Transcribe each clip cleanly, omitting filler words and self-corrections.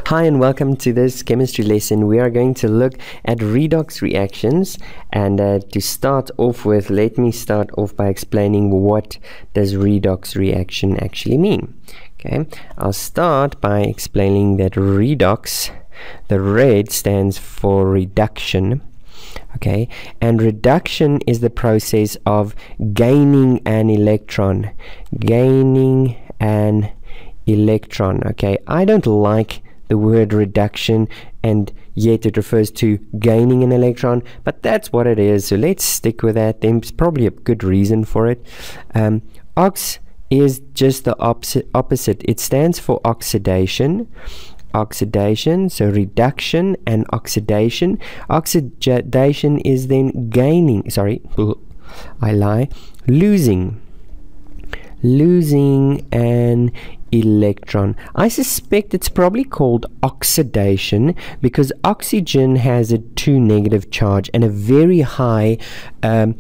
Hi and welcome to this chemistry lesson. We are going to look at redox reactions, and to start off with, let me start off by explaining what does redox reaction actually mean. Okay, I'll start by explaining that redox, the red stands for reduction. Okay, and reduction is the process of gaining an electron. Okay, I don't like the word reduction, and yet it refers to gaining an electron, but that's what it is, so let's stick with that. There's probably a good reason for it. Ox is just the opposite. It stands for oxidation. So reduction and oxidation. Oxidation is then gaining, losing an electron. I suspect it's probably called oxidation because oxygen has a 2 negative charge and a very high electron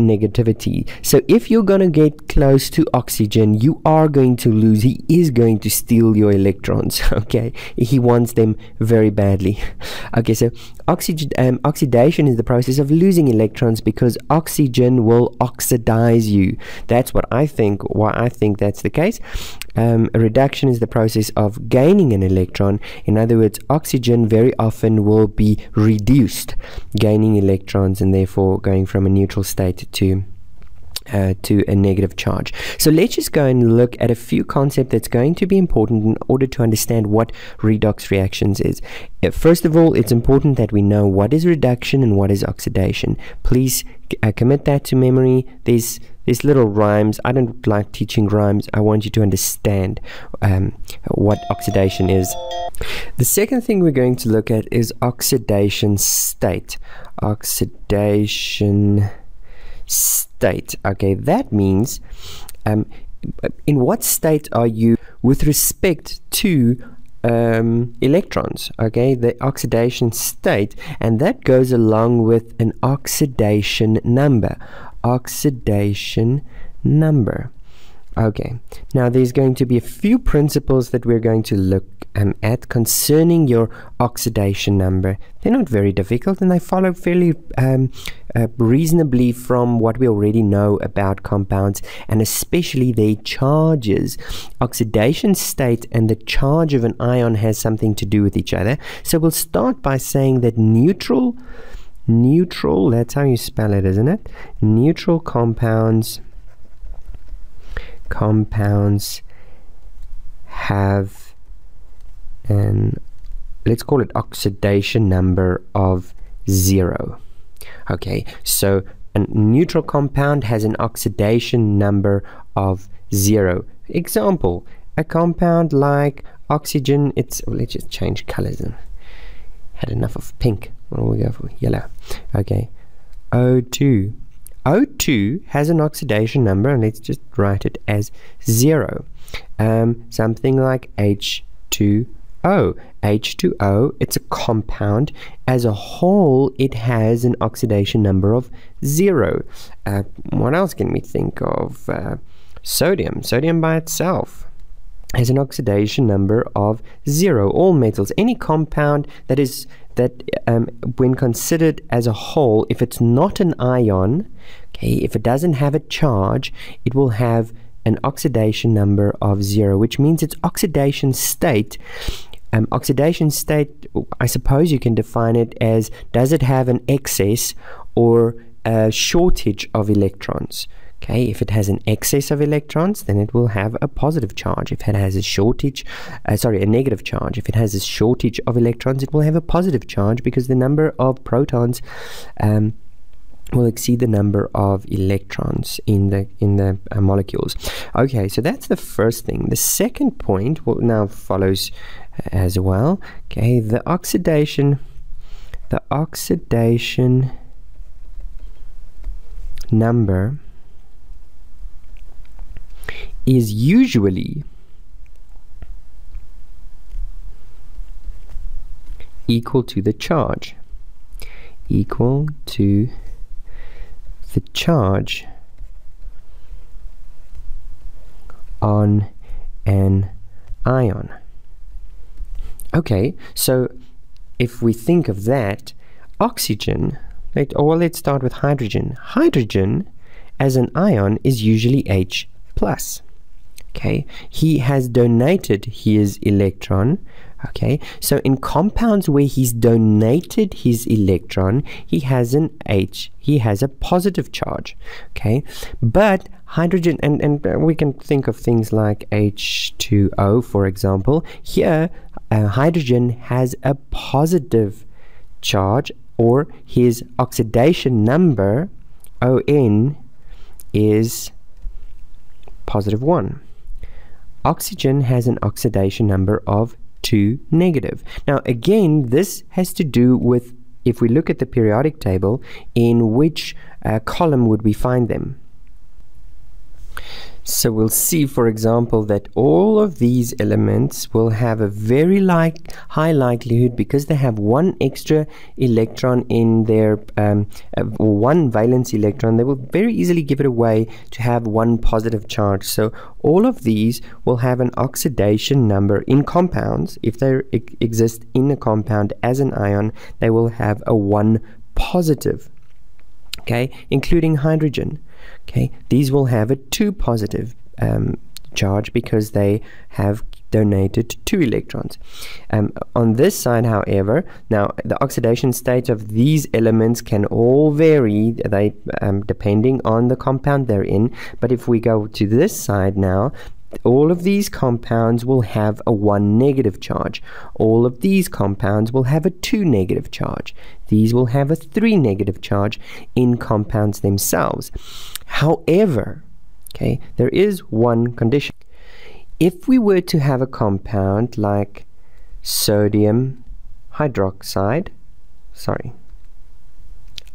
negativity. So if you're going to get close to oxygen, you are going to lose. He is going to steal your electrons. Okay, he wants them very badly. Okay, so oxidation is the process of losing electrons because oxygen will oxidize you. That's what I think. Why I think that's the case. A reduction is the process of gaining an electron. In other words, oxygen very often will be reduced, gaining electrons, and therefore going from a neutral state to a negative charge. So let's just go and look at a few concepts that's going to be important in order to understand what redox reactions is. First of all, it's important that we know what is reduction and what is oxidation. Please commit that to memory. There's little rhymes. I don't like teaching rhymes. I want you to understand what oxidation is. The second thing we're going to look at is oxidation state. Oxidation state. Okay, that means in what state are you with respect to electrons? Okay, the oxidation state, and that goes along with an oxidation number. Okay, now there's going to be a few principles that we're going to look at concerning your oxidation number. They're not very difficult, and they follow fairly reasonably from what we already know about compounds, and especially their charges. Oxidation state and the charge of an ion has something to do with each other. So we'll start by saying that neutral, that's how you spell it, isn't it? Neutral compounds have an, let's call it, oxidation number of 0. Okay, so a neutral compound has an oxidation number of 0. Example, a compound like oxygen, let's just change colors and had enough of pink. We'll go for yellow. Okay, O2. O2 has an oxidation number, and let's just write it as 0. Something like H2O. H2O, it's a compound. As a whole, it has an oxidation number of 0. What else can we think of? Sodium. Sodium by itself has an oxidation number of 0. All metals, any compound that when considered as a whole, if it's not an ion, okay, if it doesn't have a charge, it will have an oxidation number of 0, which means its oxidation state. Oxidation state, I suppose you can define it as, does it have an excess or a shortage of electrons? Okay, if it has an excess of electrons, then it will have a positive charge. If it has a negative charge. If it has a shortage of electrons, it will have a positive charge because the number of protons will exceed the number of electrons in the molecules. Okay, so that's the first thing. The second point now follows as well. Okay, the oxidation number is usually equal to the charge. On an ion. Okay, so if we think of that, oxygen, let's start with hydrogen. Hydrogen as an ion is usually H+. Okay, he has donated his electron. Okay, so in compounds where he's donated his electron, he has an H, he has a positive charge. Okay, but hydrogen, and we can think of things like H2O, for example. Here, hydrogen has a positive charge, or his oxidation number, ON, is +1. Oxygen has an oxidation number of 2 negative. Now again, this has to do with, if we look at the periodic table, in which column would we find them. So we'll see, for example, that all of these elements will have a very high likelihood, because they have one extra electron in their, one valence electron, they will very easily give it away to have one positive charge. So all of these will have an oxidation number in compounds. If they exist in a compound as an ion, they will have a 1 positive. Okay, including hydrogen. Okay, these will have a 2 positive charge, because they have donated 2 electrons. On this side, however, now the oxidation state of these elements can all vary, they depending on the compound they're in. But if we go to this side now, all of these compounds will have a 1 negative charge. All of these compounds will have a 2 negative charge. These will have a 3 negative charge in compounds themselves. However, okay, there is one condition. If we were to have a compound like sodium hydroxide, sorry,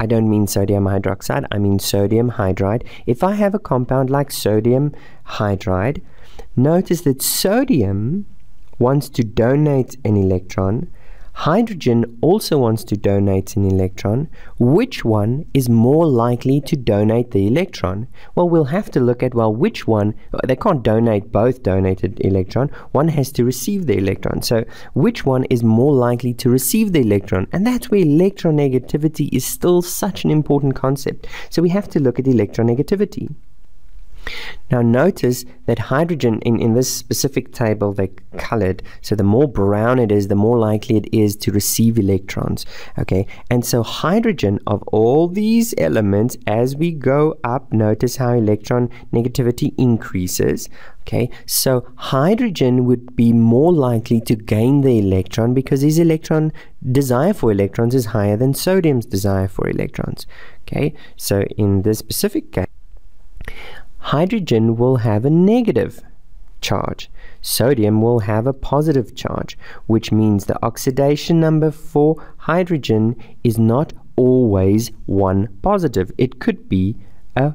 I don't mean sodium hydroxide, I mean sodium hydride. If I have a compound like sodium hydride, notice that sodium wants to donate an electron. Hydrogen also wants to donate an electron. Which one is more likely to donate the electron? Well, we'll have to look at, well, which one, they can't donate both donated electron. One has to receive the electron. So which one is more likely to receive the electron? And that's where electronegativity is still such an important concept. So we have to look at electronegativity. Now notice that hydrogen, in this specific table they colored, so the more brown it is, the more likely it is to receive electrons. Okay, and so hydrogen, of all these elements, as we go up, notice how electron negativity increases. Okay, so hydrogen would be more likely to gain the electron, because his electron desire for electrons is higher than sodium's desire for electrons. Okay, so in this specific case, hydrogen will have a negative charge. Sodium will have a positive charge, which means the oxidation number for hydrogen is not always 1 positive. It could be a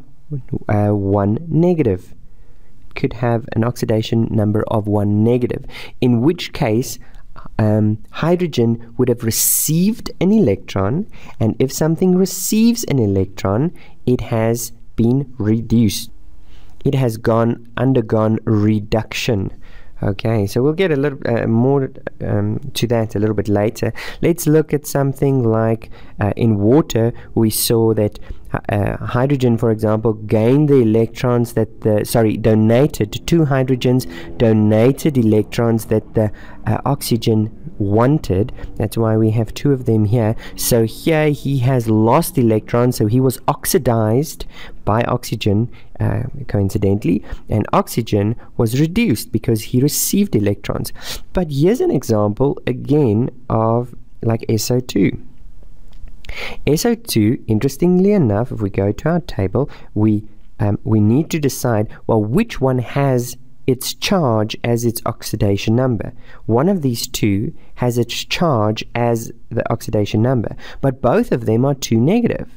1 negative. It could have an oxidation number of 1 negative, in which case hydrogen would have received an electron, and if something receives an electron, it has been reduced. It has undergone reduction. Okay, so we'll get a little more to that a little bit later. Let's look at something like in water. We saw that hydrogen, for example, gained the electrons that donated 2 hydrogens, donated electrons that the oxygen wanted. That's why we have 2 of them here. So here he has lost electrons, so he was oxidized by oxygen, coincidentally, and oxygen was reduced because he received electrons. But here's an example again of like SO2. SO2, interestingly enough, if we go to our table, we need to decide, well, which one has its charge as its oxidation number. One of these 2 has its charge as the oxidation number, but both of them are 2 negative.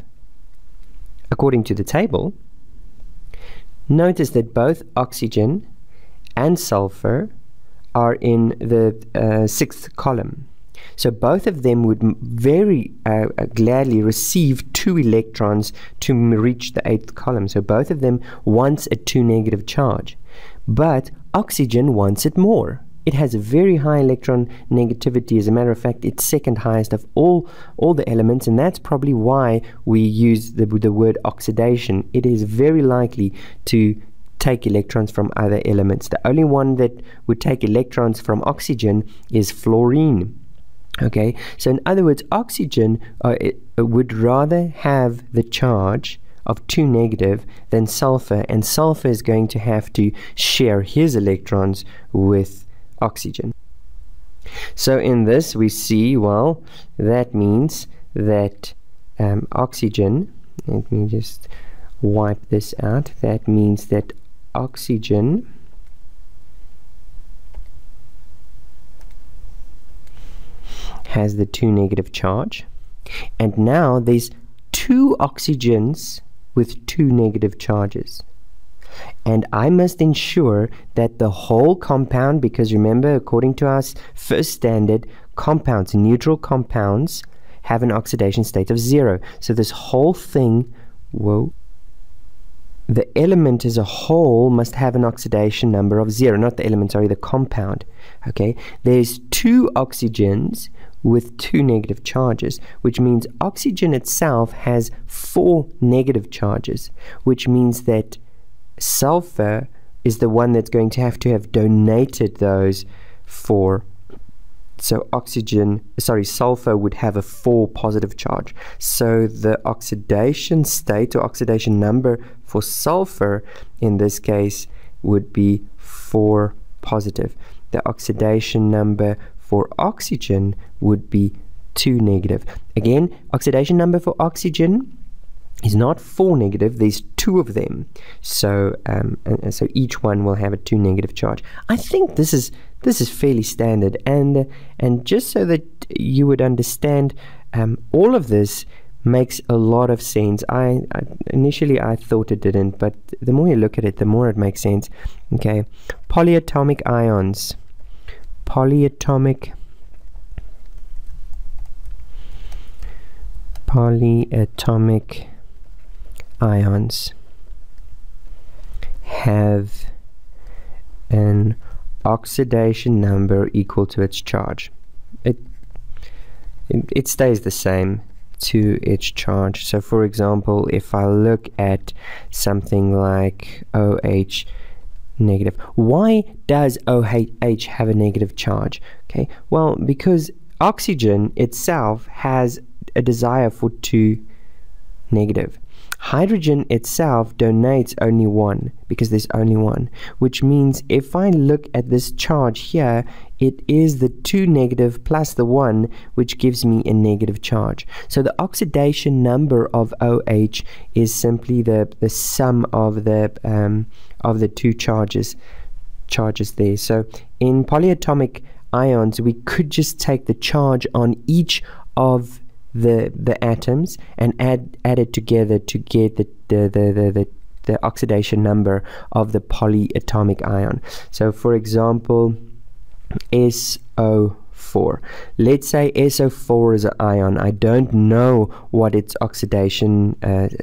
According to the table, notice that both oxygen and sulfur are in the 6th column. So both of them would very gladly receive 2 electrons to reach the 8th column. So both of them wants a 2 negative charge. But oxygen wants it more. it has a very high electron negativity. As a matter of fact, it's second highest of all the elements, and that's probably why we use the word oxidation. It is very likely to take electrons from other elements. The only one that would take electrons from oxygen is fluorine. Okay, so in other words, oxygen would rather have the charge of 2 negative than sulfur, and sulfur is going to have to share his electrons with oxygen. So in this we see, well, that means that oxygen, let me just wipe this out, that means that oxygen has the 2 negative charge, and now there's 2 oxygens with 2 negative charges, and I must ensure that the whole compound, because remember, according to our first standard, compounds, neutral compounds, have an oxidation state of 0. So this whole thing, the element as a whole must have an oxidation number of 0, not the element, sorry, the compound. Okay, there's 2 oxygens with 2 negative charges, which means oxygen itself has 4 negative charges, which means that sulfur is the one that's going to have donated those 4. So sulfur would have a 4 positive charge. So the oxidation state or oxidation number for sulfur in this case would be 4 positive. The oxidation number for oxygen would be 2 negative. Again, oxidation number for oxygen is not 4 negative, there's 2 of them. So so each one will have a 2 negative charge. I think this is fairly standard, and just so that you would understand, all of this makes a lot of sense. Initially I thought it didn't, but the more you look at it, the more it makes sense. Okay, polyatomic ions. Polyatomic ions have an oxidation number equal to its charge. It stays the same to its charge. So for example, if I look at something like OH negative, why does OH have a negative charge? Okay, well, because oxygen itself has a desire for 2 negative. Hydrogen itself donates only 1 because there's only 1, which means if I look at this charge here, it is the 2 negative plus the 1, which gives me a negative charge. So the oxidation number of OH is simply the sum of the 2 charges there. So in polyatomic ions, we could just take the charge on each of the atoms and add it together to get the oxidation number of the polyatomic ion. So for example, SO4. Let's say SO4 is an ion. I don't know what its oxidation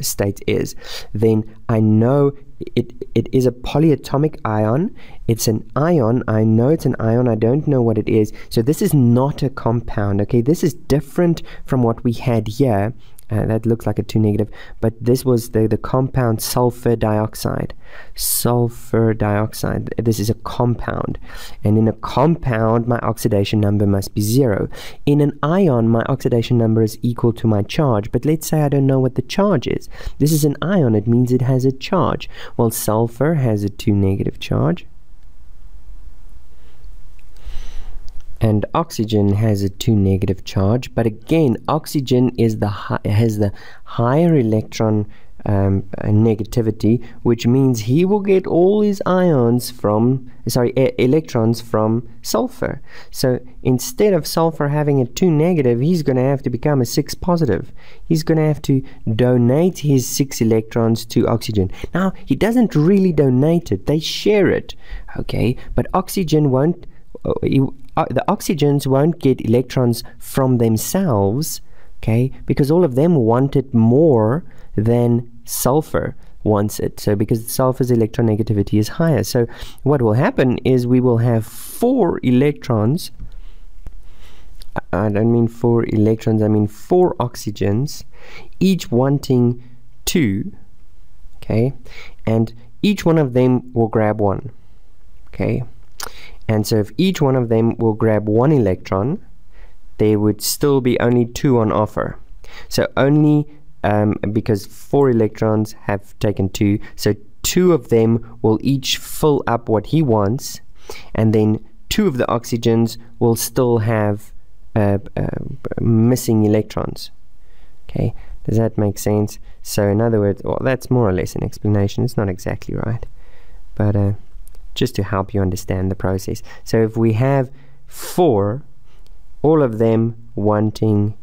state is. Then I know it is a polyatomic ion. It's an ion. I know it's an ion. I don't know what it is. So this is not a compound. Okay, this is different from what we had here. That looks like a 2 negative, but this was the compound sulfur dioxide. Sulfur dioxide. This is a compound, and in a compound my oxidation number must be 0. In an ion my oxidation number is equal to my charge, but let's say I don't know what the charge is. This is an ion, it means it has a charge. Well, sulfur has a 2 negative charge, and oxygen has a 2 negative charge, but again oxygen is has the higher electron negativity, which means he will get all his electrons from sulfur. So instead of sulfur having a 2 negative, he's going to have to become a 6 positive. He's going to have to donate his 6 electrons to oxygen. Now he doesn't really donate it, they share it, okay, but oxygen won't. The oxygens won't get electrons from themselves, okay, because all of them want it more than sulfur. wants it. So because sulfur's electronegativity is higher. So what will happen is we will have 4 electrons. I don't mean 4 electrons, I mean 4 oxygens, each wanting 2, okay, and each one of them will grab 1, okay, and so if each one of them will grab 1 electron, there would still be only 2 on offer. So only because 4 electrons have taken 2, so 2 of them will each fill up what he wants, and then 2 of the oxygens will still have missing electrons. Okay, does that make sense? So in other words, well, that's more or less an explanation. It's not exactly right, but just to help you understand the process. So if we have 4, all of them wanting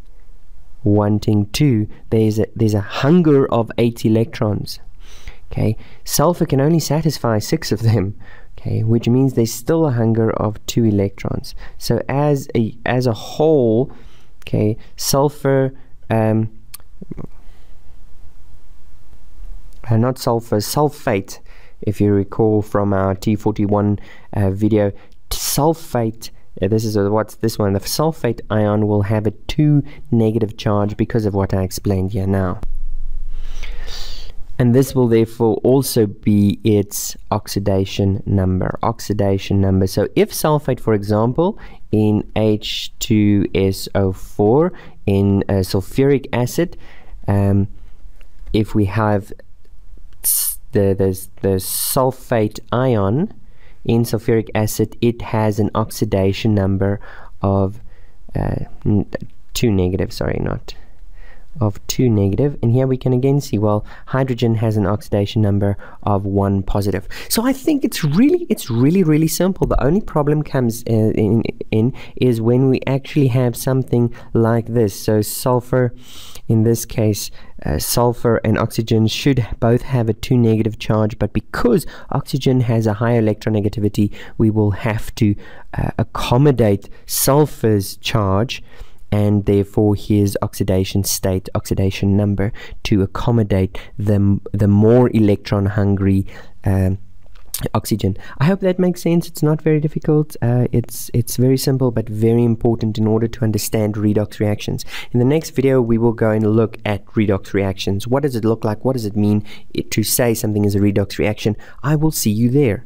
2, there's a hunger of 8 electrons. Okay, sulfur can only satisfy 6 of them. Okay, which means there's still a hunger of 2 electrons. So as a whole, okay, sulfur, not sulfur, sulfate, if you recall from our T41 video, sulfate, this is what's this one, the sulfate ion will have a 2 negative charge because of what I explained here now. And this will therefore also be its oxidation number. So if sulfate, for example, in H2SO4, in sulfuric acid, if we have the sulfate ion in sulfuric acid, it has an oxidation number of 2 negative, and here we can again see, well, hydrogen has an oxidation number of 1 positive. So I think it's really simple. The only problem comes in is when we actually have something like this. So sulfur, in this case, sulfur and oxygen should both have a 2 negative charge, but because oxygen has a higher electronegativity, we will have to accommodate sulfur's charge and therefore his oxidation state, oxidation number, to accommodate the more electron hungry oxygen. I hope that makes sense. It's not very difficult. It's very simple but very important in order to understand redox reactions. In the next video we will go and look at redox reactions. What does it look like? What does it mean to say something is a redox reaction? I will see you there.